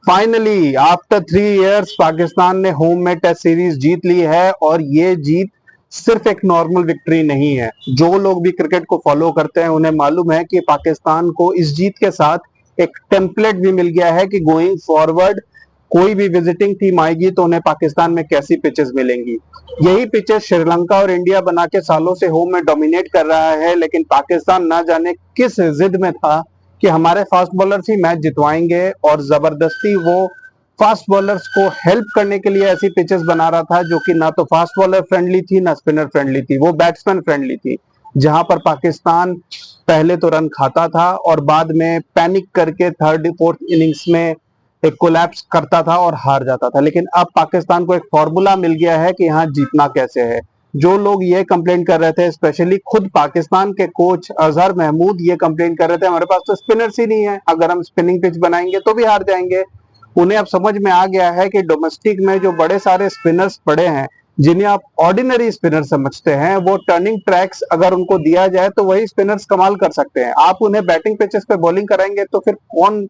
Finally after 3 years Pakistan ने home में test series जीत ली है और ये जीत सिर्फ एक नॉर्मल विक्ट्री नहीं है। जो लोग भी क्रिकेट को फॉलो करते हैं उन्हें मालूम है कि पाकिस्तान को इस जीत के साथ एक टेम्पलेट भी मिल गया है कि गोइंग फॉरवर्ड कोई भी विजिटिंग टीम आएगी तो उन्हें पाकिस्तान में कैसी पिचेस मिलेंगी। यही पिचेस श्रीलंका और इंडिया बना के सालों से होम में डोमिनेट कर रहा है, लेकिन पाकिस्तान ना जाने किस जिद में था कि हमारे फास्ट बॉलर्स ही मैच जितवाएंगे और जबरदस्ती वो फास्ट बॉलर्स को हेल्प करने के लिए ऐसी पिचेस बना रहा था जो कि ना तो फास्ट बॉलर फ्रेंडली थी ना स्पिनर फ्रेंडली थी, वो बैट्समैन फ्रेंडली थी, जहां पर पाकिस्तान पहले तो रन खाता था और बाद में पैनिक करके थर्ड फोर्थ इनिंग्स में एक कोलैप्स करता था और हार जाता था। लेकिन अब पाकिस्तान को एक फॉर्मूला मिल गया है कि यहाँ जीतना कैसे है। जो लोग ये कंप्लेंट कर रहे थे, स्पेशली खुद पाकिस्तान के कोच अजहर महमूद ये कंप्लेंट कर रहे थे हमारे पास तो स्पिनर्स ही नहीं है, अगर हम स्पिनिंग पिच बनाएंगे तो भी हार जाएंगे। उन्हें अब समझ में आ गया है कि डोमेस्टिक में जो बड़े सारे स्पिनर्स पड़े हैं, जिन्हें आप ऑर्डिनरी स्पिनर समझते हैं, वो टर्निंग ट्रैक्स अगर उनको दिया जाए तो वही स्पिनर्स कमाल कर सकते हैं। आप उन्हें बैटिंग पिचेस पे बॉलिंग कराएंगे तो फिर कौन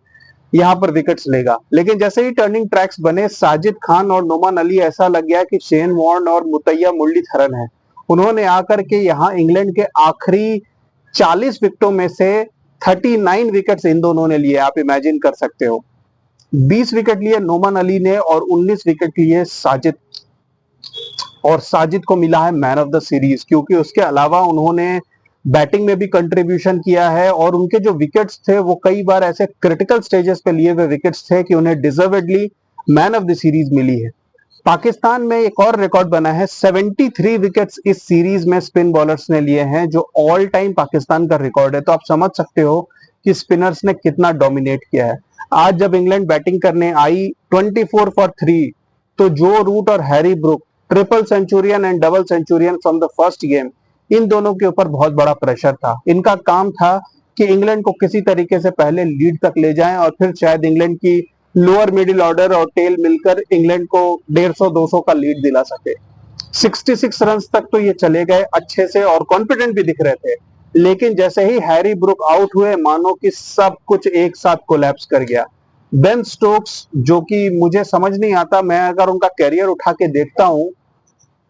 यहाँ पर विकेट्स लेगा। लेकिन जैसे ही टर्निंग ट्रैक्स बने, साजिद खान और नोमान अली ऐसा लग गया कि शेन वॉर्न और मुतैया मुरलीधरन है। उन्होंने आकर के यहाँ इंग्लैंड के आखिरी 40 विकेटों में से 39 विकेट्स इन दोनों ने लिए। आप इमेजिन कर सकते हो, 20 विकेट लिए नोमान अली ने और 19 विकेट लिए साजिद, और साजिद को मिला है मैन ऑफ द सीरीज, क्योंकि उसके अलावा उन्होंने बैटिंग में भी कंट्रीब्यूशन किया है और उनके जो विकेट्स थे वो कई बार ऐसे क्रिटिकल स्टेजेस पे लिए हुए विकेट्स थे कि उन्हें deservedly man of the series मिली है। पाकिस्तान में एक और रिकॉर्ड बना है, 73 विकेट्स इस सीरीज में स्पिन बॉलर्स ने लिए हैं, जो ऑल टाइम पाकिस्तान का रिकॉर्ड है। तो आप समझ सकते हो कि स्पिनर्स ने कितना डोमिनेट किया है। आज जब इंग्लैंड बैटिंग करने आई 24 फॉर 3, तो जो रूट और Harry Brook triple centurion and double centurion from the first game, इन दोनों के ऊपर बहुत बड़ा प्रेशर था। इनका काम था कि इंग्लैंड को किसी तरीके से पहले लीड तक ले जाएं और फिर शायद इंग्लैंड की लोअर मिडिल ऑर्डर और टेल मिलकर इंग्लैंड को 150-200 का लीड दिला सके। 66 रन तक तो ये चले गए अच्छे से और कॉन्फिडेंट भी दिख रहे थे, लेकिन जैसे ही हैरी ब्रुक आउट हुए, मानो कि सब कुछ एक साथ कोलैप्स कर गया। बेन स्टोक्स, जो कि मुझे समझ नहीं आता, मैं अगर उनका कैरियर उठा के देखता हूं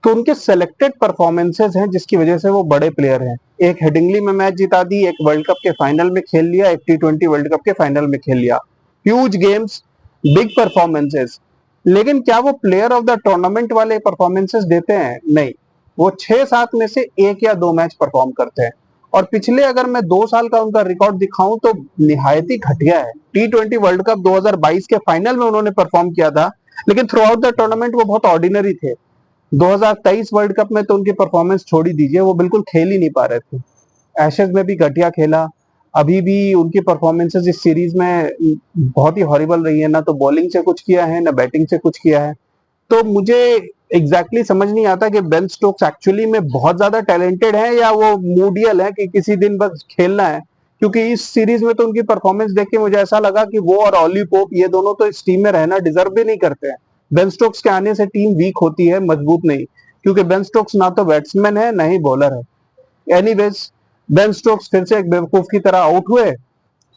तो उनके सेलेक्टेड परफॉर्मेंसेज हैं जिसकी वजह से वो बड़े प्लेयर हैं। एक हेडिंगली में मैच जिता दी, एक वर्ल्ड कप के फाइनल में खेल लिया, एक T20 वर्ल्ड कप के फाइनल में खेल लिया। ह्यूज गेम्स, बिग परफॉर्मेंसेज, लेकिन क्या वो प्लेयर ऑफ द टूर्नामेंट वाले परफॉर्मेंसेज देते हैं? नहीं, वो 6-7 में से 1 या 2 मैच परफॉर्म करते हैं। और पिछले अगर मैं 2 साल का उनका रिकॉर्ड दिखाऊं तो निहायत ही घटिया है। T20 वर्ल्ड कप 2022 के फाइनल में उन्होंने परफॉर्म किया था, लेकिन थ्रू आउट द टूर्नामेंट वो बहुत ऑर्डिनरी थे। 2023 वर्ल्ड कप में तो उनकी परफॉर्मेंस छोड़ ही दीजिए, वो बिल्कुल खेल ही नहीं पा रहे थे। एशेज में भी घटिया खेला। अभी भी उनकी परफॉर्मेंसेस इस सीरीज में बहुत ही हॉरिबल रही है, ना तो बॉलिंग से कुछ किया है ना बैटिंग से कुछ किया है। तो मुझे एग्जैक्टली समझ नहीं आता कि बेन स्टोक्स एक्चुअली में बहुत ज्यादा टैलेंटेड है या वो मूडियल है कि किसी दिन बस खेलना है। क्योंकि इस सीरीज में तो उनकी परफॉर्मेंस देख के मुझे ऐसा लगा कि वो और ऑली पोप, ये दोनों तो इस टीम में रहना डिजर्व भी नहीं करते हैं। बेन स्टोक्स के आने से टीम वीक होती है, मजबूत नहीं, क्योंकि बेन स्टोक्स ना तो बैट्समैन है ना ही बॉलर है। एनीवेज, बेन स्टोक्स फिर से एक बेवकूफ की तरह आउट हुए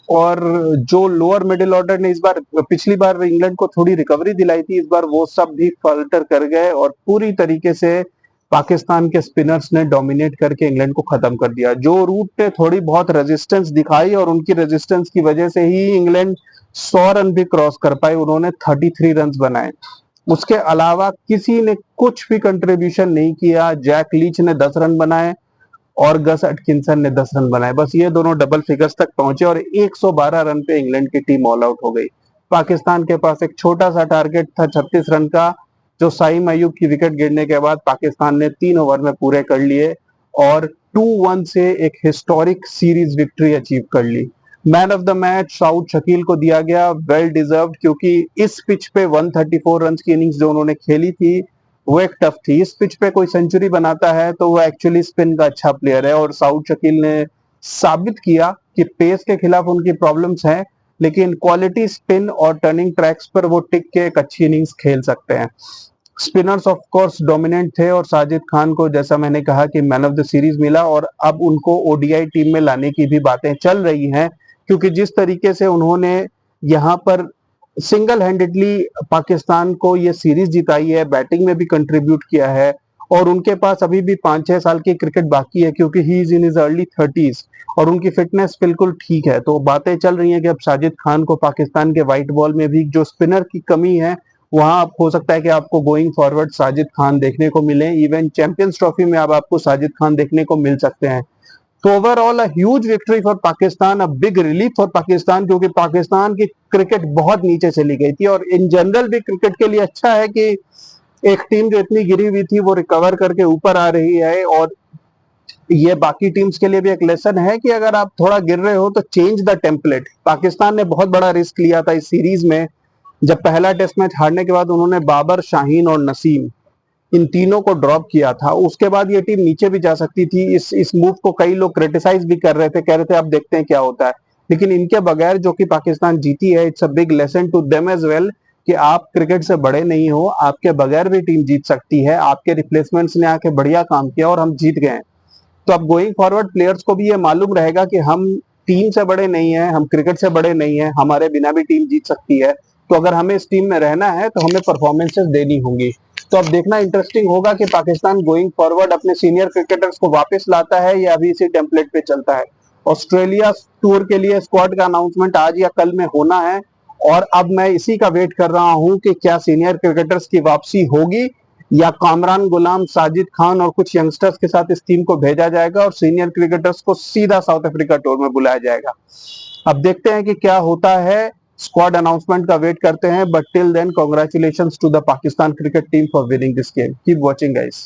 और जो लोअर मिडिल ऑर्डर ने इस बार, पिछली बार इंग्लैंड को थोड़ी रिकवरी दिलाई थी, इस बार वो सब भी फल्टर कर गए और पूरी तरीके से पाकिस्तान के स्पिनर्स ने डोमिनेट करके इंग्लैंड को खत्म कर दिया। जो रूट ने थोड़ी बहुत रेजिस्टेंस दिखाई और उनकी रेजिस्टेंस की वजह से ही इंग्लैंड 100 रन भी क्रॉस कर पाए, उन्होंने 33 रन बनाए। उसके अलावा किसी ने कुछ भी कंट्रीब्यूशन नहीं किया। जैक लीच ने 10 रन बनाए और गस एटकिंसन ने 10 रन बनाए, बस ये दोनों डबल फिगर्स तक पहुंचे और 112 रन पे इंग्लैंड की टीम ऑल आउट हो गई। पाकिस्तान के पास एक छोटा सा टारगेट था 36 रन का, जो साइम अयूब की विकेट गिरने के बाद पाकिस्तान ने 3 ओवर में पूरे कर लिए और 2-1 से एक हिस्टोरिक सीरीज विक्ट्री अचीव कर ली। Man of the match Saud Shakeel को दिया गया, वेल डिजर्व्ड, क्योंकि इस पिच पे 134 रन की इनिंग्स जो उन्होंने खेली थी वो एक टफ थी। इस पिच पे कोई सेंचुरी बनाता है तो वो एक्चुअली स्पिन का अच्छा प्लेयर है और साउथ शकील ने साबित किया कि पेस के खिलाफ उनकी प्रॉब्लम्स हैं, लेकिन क्वालिटी स्पिन और टर्निंग ट्रैक्स पर वो टिक के एक अच्छी इनिंग्स खेल सकते हैं। स्पिनर्स ऑफ कोर्स डोमिनेंट थे और साजिद खान को, जैसा मैंने कहा, कि मैन ऑफ द सीरीज मिला और अब उनको ओडीआई टीम में लाने की भी बातें चल रही हैं, क्योंकि जिस तरीके से उन्होंने यहाँ पर सिंगल हैंडेडली पाकिस्तान को ये सीरीज जिताई है, बैटिंग में भी कंट्रीब्यूट किया है और उनके पास अभी भी 5-6 साल की क्रिकेट बाकी है क्योंकि he is in his early 30s और उनकी फिटनेस बिल्कुल ठीक है। तो बातें चल रही हैं कि अब साजिद खान को पाकिस्तान के व्हाइट बॉल में भी जो स्पिनर की कमी है वहां अब हो सकता है कि आपको गोइंग फॉरवर्ड साजिद खान देखने को मिले। इवन चैंपियंस ट्रॉफी में अब आपको साजिद खान देखने को मिल सकते हैं। तो overall a huge victory for Pakistan, a big relief for Pakistan, क्योंकि पाकिस्तान की क्रिकेट बहुत नीचे चली गई थी और इन जनरल भी क्रिकेट के लिए अच्छा है कि एक टीम जो इतनी गिरी हुई थी वो रिकवर करके ऊपर आ रही है। और ये बाकी टीम्स के लिए भी एक लेसन है कि अगर आप थोड़ा गिर रहे हो तो चेंज द टेम्पलेट। पाकिस्तान ने बहुत बड़ा रिस्क लिया था इस सीरीज में। जब पहला टेस्ट मैच हारने के बाद उन्होंने बाबर, शाहीन और नसीम इन तीनों को ड्रॉप किया था, उसके बाद ये टीम नीचे भी जा सकती थी। इस मूव को कई लोग क्रिटिसाइज भी कर रहे थे, कह रहे थे अब देखते हैं क्या होता है। लेकिन इनके बगैर जो कि पाकिस्तान जीती है, it's a big lesson to them as well कि आप क्रिकेट से बड़े नहीं हो, आपके बगैर भी टीम जीत सकती है। आपके रिप्लेसमेंट्स ने आके बढ़िया काम किया और हम जीत गए। तो अब गोइंग फॉरवर्ड प्लेयर्स को भी ये मालूम रहेगा कि हम टीम से बड़े नहीं है, हम क्रिकेट से बड़े नहीं है, हमारे बिना भी टीम जीत सकती है। तो अगर हमें इस टीम में रहना है तो हमें परफॉर्मेंसेस देनी होंगी। तो अब देखना इंटरेस्टिंग होगा कि पाकिस्तान गोइंग फॉरवर्ड अपने सीनियर क्रिकेटर्स को वापस लाता है या अभी इसी टेम्पलेट पे चलता है। ऑस्ट्रेलिया टूर के लिए स्क्वाड का अनाउंसमेंट आज या कल में होना है और अब मैं इसी का वेट कर रहा हूं कि क्या सीनियर क्रिकेटर्स की वापसी होगी या कामरान गुलाम, साजिद खान और कुछ यंगस्टर्स के साथ इस टीम को भेजा जाएगा और सीनियर क्रिकेटर्स को सीधा साउथ अफ्रीका टूर में बुलाया जाएगा। अब देखते हैं कि क्या होता है। स्क्वाड अनाउंसमेंट का वेट करते हैं, but till then congratulations to the Pakistan cricket team for winning this game. Keep watching guys.